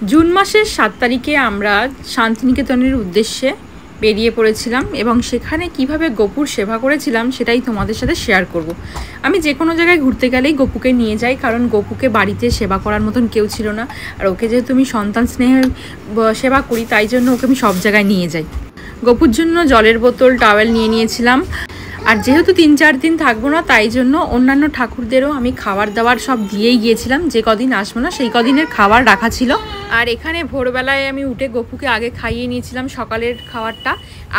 June মাসের 7 তারিখে আমরা শান্তিনিকেতনের উদ্দেশ্যে বেরিয়ে পড়েছিলাম এবং সেখানে কিভাবে গপুর সেবা করেছিলাম সেটাই তোমাদের সাথে শেয়ার করব। আমি যে কোনো জায়গায় ঘুরতে গেলেই গপুকে নিয়ে যাই, কারণ গপুকে বাড়িতে সেবা করার মতন কেউ ছিল না, আর ওকে যেহেতু আমি সন্তান স্নেহের সেবা করি তাই জন্য ওকে আমি সব জায়গায় নিয়ে যাই। গপুর জন্য জলের বোতল, টাওয়েল নিয়ে নিয়েছিলাম। আর যেহেতু 3-4 দিন থাকবো না তাই জন্য অন্যান্য ঠাকুরদেরও আমি খাবার দাবার সব দিয়েই গিয়েছিলাম, যে কদিন আসবো না সেই কদিনের খাবার রাখা ছিল। আর এখানে ভোরবেলায় আমি উঠে গপুকে আগে খাইয়ে নিয়েছিলাম সকালের খাবারটা,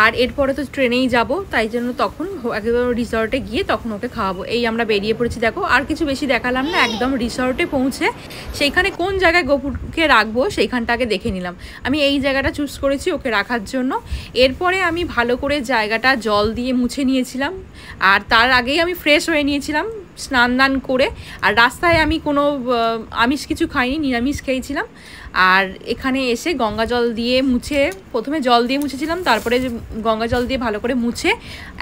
আর এরপরে তো ট্রেনেই যাব, তাই জন্য তখন একদম রিসর্টে গিয়ে তখন ওকে খাওয়াবো। এই আমরা বেরিয়ে পড়েছি, দেখো আর কিছু বেশি দেখালাম না, একদম রিসর্টে পৌঁছে সেইখানে কোন জায়গায় গপুকে রাখবো সেইখানটাকে দেখে নিলাম। আমি এই জায়গাটা চুজ করেছি ওকে রাখার জন্য। এরপরে আমি ভালো করে জায়গাটা জল দিয়ে মুছে নিয়েছিলাম, আর তার আগেই আমি ফ্রেশ হয়ে নিয়েছিলাম স্নান দান করে। আর রাস্তায় আমি কোনো আমিষ কিছু খাইনি, নিরামিষ খেয়েছিলাম। আর এখানে এসে গঙ্গা জল দিয়ে মুছে, প্রথমে জল দিয়ে মুছেছিলাম, তারপরে গঙ্গা জল দিয়ে ভালো করে মুছে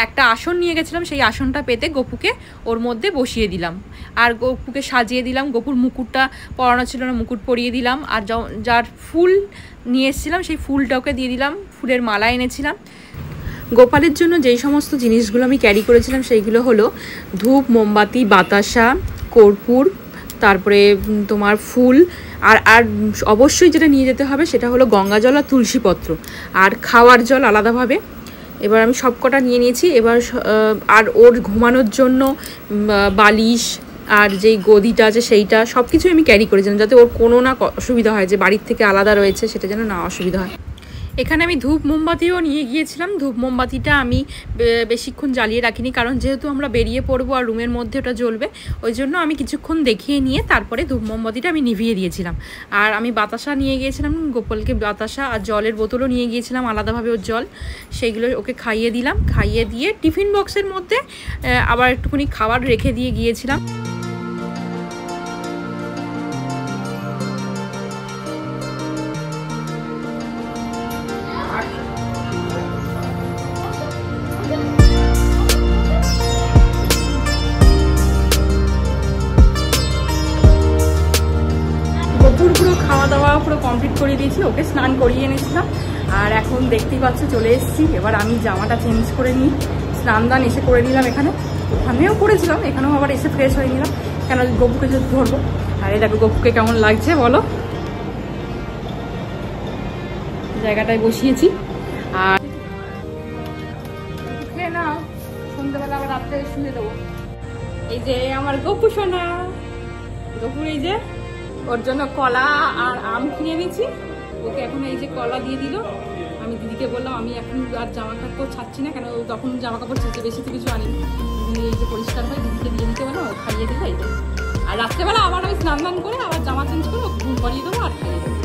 একটা আসন নিয়ে গেছিলাম, সেই আসনটা পেতে গপুকে ওর মধ্যে বসিয়ে দিলাম আর গপুকে সাজিয়ে দিলাম। গপুর মুকুটটা পরানো ছিল না, মুকুট পরিয়ে দিলাম। আর যার ফুল নিয়ে এসেছিলাম সেই ফুলটাকে দিয়ে দিলাম, ফুলের মালা এনেছিলাম। গোপালের জন্য যেই সমস্ত জিনিসগুলো আমি ক্যারি করেছিলাম সেইগুলো হলো ধূপ, মোমবাতি, বাতাসা, কর্পূর, তারপরে তোমার ফুল, আর অবশ্যই যেটা নিয়ে যেতে হবে সেটা হলো গঙ্গা জল আর তুলসী পত্র, আর খাওয়ার জল আলাদাভাবে। এবার আমি সব কটা নিয়ে নিয়েছি। এবার আর ওর ঘুমানোর জন্য বালিশ আর যেই গদিটা আছে সেইটা সব কিছু আমি ক্যারি করেছিলাম, যাতে ওর কোনো না অসুবিধা হয়, যে বাড়ির থেকে আলাদা রয়েছে সেটা যেন না অসুবিধা হয়। এখানে আমি ধূপ মোমবাতিও নিয়ে গিয়েছিলাম। ধূপ মোমবাতিটা আমি বেশিক্ষণ জ্বালিয়ে রাখিনি, কারণ যেহেতু আমরা বেরিয়ে পড়বো আর রুমের মধ্যে ওটা জ্বলবে, ওই জন্য আমি কিছুক্ষণ দেখিয়ে নিয়ে তারপরে ধূপ মোমবাতিটা আমি নিভিয়ে দিয়েছিলাম। আর আমি বাতাসা নিয়ে গিয়েছিলাম, গোপালকে বাতাসা আর জলের বোতলও নিয়ে গিয়েছিলাম আলাদাভাবে, ওর জল সেইগুলো ওকে খাইয়ে দিলাম। খাইয়ে দিয়ে টিফিন বক্সের মধ্যে আবার একটুখানি খাবার রেখে দিয়ে গিয়েছিলাম। পুরো খাওয়া দাওয়া পুরো কমপ্লিট করে দিয়েছি, ওকে স্নান করিয়ে এনেছিলাম। আর এখন দেখতেই পাচ্ছ চলে এসেছি। এবার আমি জামাটা চেঞ্জ করে নিই, স্নান দান এসে করে নিলাম। ওখানেও করেছিলাম, এখানেও আবার এসে ফ্রেশ হয়ে নিলাম, কেন গপুকে যদি ধরবো। আর এই দেখো গপুকে কেমন লাগছে বলো, জায়গাটায় বসিয়েছি। আর না সন্ধ্যাবেলা আবার রাত্রে শুয়ে দেবো। এই যে আমার গপু সোনা, গপুর এই যে ওর জন্য কলা আর আম কিনে এনেছি, ওকে এখন এই যে কলা দিয়ে দিল। আমি দিদিকে বললাম আমি এখন আর জামা কাপড় ছাড়ছি না, কেন তখন জামা কাপড় ছাড়ছে, বেশি তো কিছু আনিনি। এই যে পরিষ্কার হয় দিদিকে দিয়ে দিতে বলো, ও খাইয়ে দিল। এই যে আর রাত্রেবেলা আবার আমি স্নান দান করে আবার জামা চেঞ্জ করে ওকে ঘুম পাড়িয়ে দেবো আর খাইয়ে দেবো।